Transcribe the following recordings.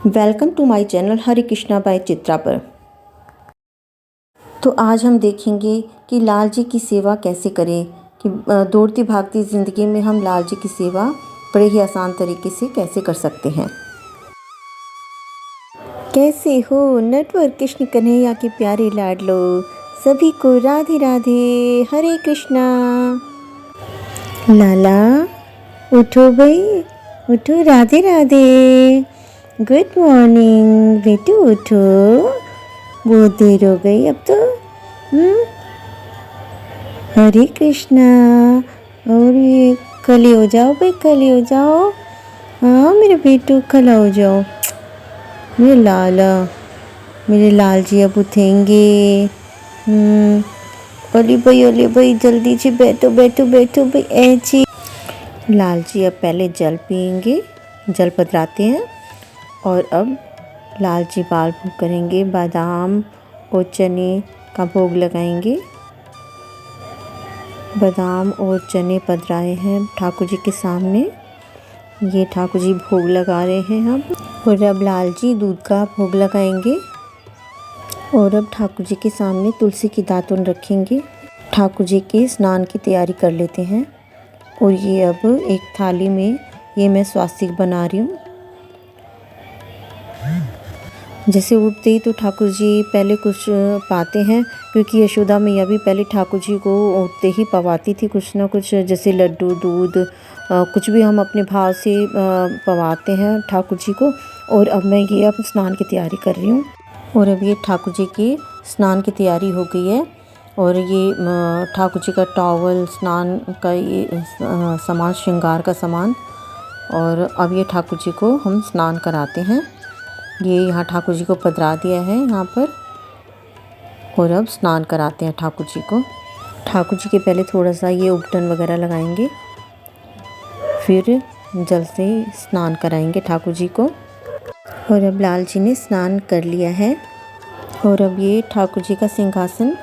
Welcome to my channel Hare Krishna by Chitra पर। तो आज हम देखेंगे कि लाल जी की सेवा कैसे करें, कि दौड़ती भागती ज़िंदगी में हम लाल जी की सेवा बड़े ही आसान तरीके से कैसे कर सकते हैं। कैसे हो नटवर कृष्ण कन्हैया के प्यारे लाडलो, सभी को राधे राधे हरे कृष्णा। लाला उठो भाई, उठो, राधे राधे, गुड मॉर्निंग बेटू, उठो, बहुत देर हो गई अब तो। हरे कृष्णा। और ये खले हो जाओ भाई, खले हो जाओ। हाँ मेरे बेटू, खला हो जाओ। मेरे लाला, मेरे लाल जी अब उठेंगे। ओले भाई जल्दी से बैठो बैठो बैठो भाई, ऐची। लाल जी अब पहले जल पियेंगे, जल पधराते हैं। और अब लाल जी बाल भोग करेंगे, बादाम और चने का भोग लगाएंगे। बादाम और चने पधराए हैं ठाकुर जी के सामने, ये ठाकुर जी भोग लगा रहे हैं अब। और अब लाल जी दूध का भोग लगाएंगे। और अब ठाकुर जी के सामने तुलसी की दातुन रखेंगे। ठाकुर जी के स्नान की तैयारी कर लेते हैं। और ये अब एक थाली में ये मैं स्वास्तिक बना रही हूँ। जैसे उठते ही तो ठाकुर जी पहले कुछ पाते हैं, क्योंकि यशोदा मैया भी पहले ठाकुर जी को उठते ही पवाती थी कुछ ना कुछ, जैसे लड्डू, दूध, कुछ भी हम अपने भाव से पवाते हैं ठाकुर जी को। और अब मैं ये अब स्नान की तैयारी कर रही हूँ। और अब ये ठाकुर जी की स्नान की तैयारी हो गई है। और ये ठाकुर जी का टॉवल, स्नान का ये सामान, श्रृंगार का सामान। और अब ये ठाकुर जी को हम स्नान कराते हैं। ये यहाँ ठाकुर जी को पधरा दिया है यहाँ पर। और अब स्नान कराते हैं ठाकुर जी को। ठाकुर जी के पहले थोड़ा सा ये उपटन वगैरह लगाएंगे, फिर जल से स्नान कराएंगे ठाकुर जी को। और अब लाल जी ने स्नान कर लिया है। और अब ये ठाकुर जी का सिंहासन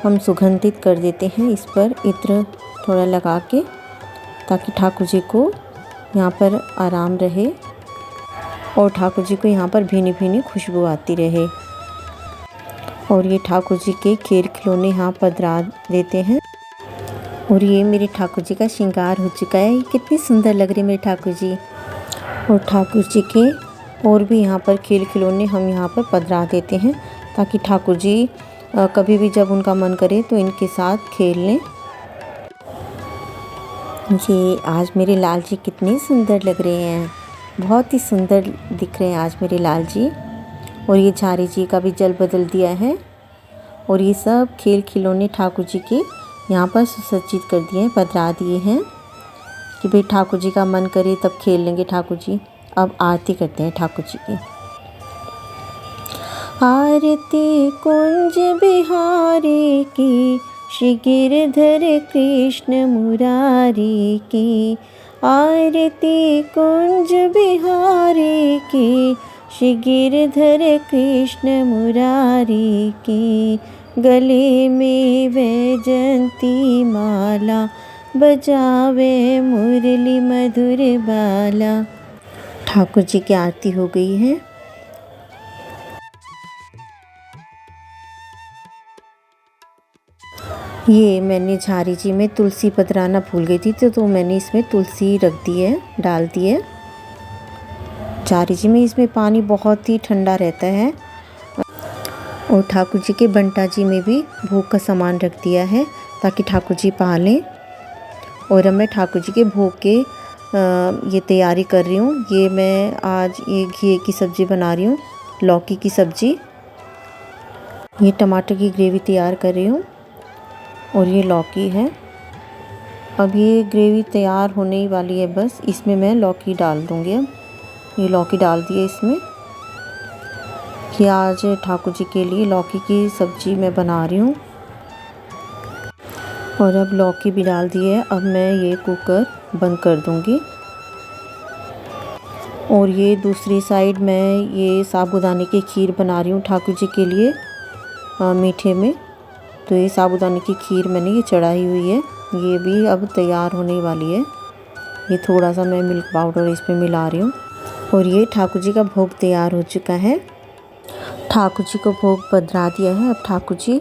हम सुगंधित कर देते हैं, इस पर इत्र थोड़ा लगा के, ताकि ठाकुर जी को यहाँ पर आराम रहे और ठाकुर जी को यहाँ पर भीनी भीनी खुशबू आती रहे। और ये ठाकुर जी के खेल खिलौने यहाँ पधरा देते हैं। और ये मेरे ठाकुर जी का श्रृंगार हो चुका है। ये कितनी सुंदर लग रही है मेरे ठाकुर जी। और ठाकुर जी के और भी यहाँ पर खेल खिलौने हम यहाँ पर पधरा देते हैं, ताकि ठाकुर जी कभी भी जब उनका मन करे तो इनके साथ खेल लें। ये आज मेरे लाल जी कितने सुंदर लग रहे हैं, बहुत ही सुंदर दिख रहे हैं आज मेरे लाल जी। और ये झारी जी का भी जल बदल दिया है। और ये सब खेल खिलौने ठाकुर जी के यहाँ पर सुसज्जित कर दिए हैं, पधरा दिए हैं, कि भाई ठाकुर जी का मन करे तब खेल लेंगे ठाकुर जी। अब आरती करते हैं ठाकुर जी की। आरती कुंज बिहारी की, श्री गिरधर कृष्ण मुरारी की। आरती कुंज बिहारी की, श्री गिरधर कृष्ण मुरारी की। गले में वैजंती माला, बजावे मुरली मधुर बाला। ठाकुर जी की आरती हो गई है। ये मैंने झारी जी में तुलसी पधराना भूल गई थी, तो मैंने इसमें तुलसी रख दी है, डाल दी है झारी जी में। इसमें पानी बहुत ही ठंडा रहता है। और ठाकुर जी के बंटा जी में भी भोग का सामान रख दिया है, ताकि ठाकुर जी पा लें। और अब मैं ठाकुर जी के भोग के ये तैयारी कर रही हूँ। ये मैं आज ये घी की सब्ज़ी बना रही हूँ, लौकी की सब्ज़ी। ये टमाटर की ग्रेवी तैयार कर रही हूँ। और ये लौकी है। अब ये ग्रेवी तैयार होने ही वाली है, बस इसमें मैं लौकी डाल दूँगी। अब ये लौकी डाल दी है इसमें, कि आज ठाकुर जी के लिए लौकी की सब्ज़ी मैं बना रही हूँ। और अब लौकी भी डाल दी है। अब मैं ये कुकर बंद कर दूँगी। और ये दूसरी साइड मैं ये साबूदाने की खीर बना रही हूँ ठाकुर जी के लिए मीठे में। तो ये साबूदाने की खीर मैंने ये चढ़ाई हुई है, ये भी अब तैयार होने वाली है। ये थोड़ा सा मैं मिल्क पाउडर इसमें मिला रही हूँ। और ये ठाकुर जी का भोग तैयार हो चुका है। ठाकुर जी को भोग बदरा दिया है, अब ठाकुर जी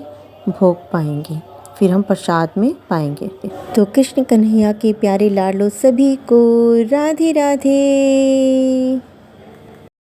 भोग पाएंगे, फिर हम प्रसाद में पाएंगे। तो कृष्ण कन्हैया के प्यारे लाडलो सभी को राधे राधे।